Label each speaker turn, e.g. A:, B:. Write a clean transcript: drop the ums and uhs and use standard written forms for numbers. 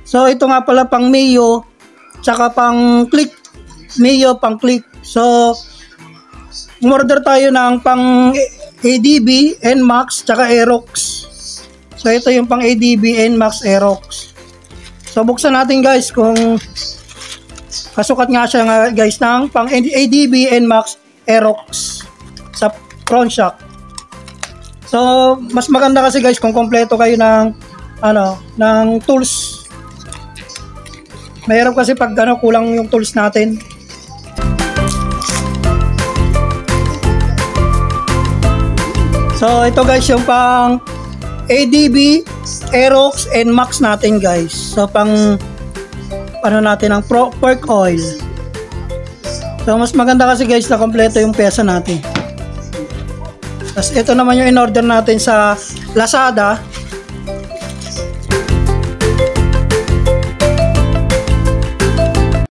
A: So ito nga pala pang Mio tsaka pang click. Mio pang click. So umorder tayo ng pang ADB, NMAX tsaka Aerox. So ito yung pang ADB, NMAX, Aerox. So buksan natin guys kung kasukat nga siya guys ng pang ADB, NMAX, Aerox sa front shock. So mas maganda kasi guys kung kompleto kayo ng ng tools. Mahirap kasi pag kulang yung tools natin. So ito guys yung pang ADB, Aerox, and Max natin guys. So pang natin ang pork oil. So mas maganda kasi guys na kompleto yung pyesa natin. Tapos ito naman yung in-order natin sa Lazada.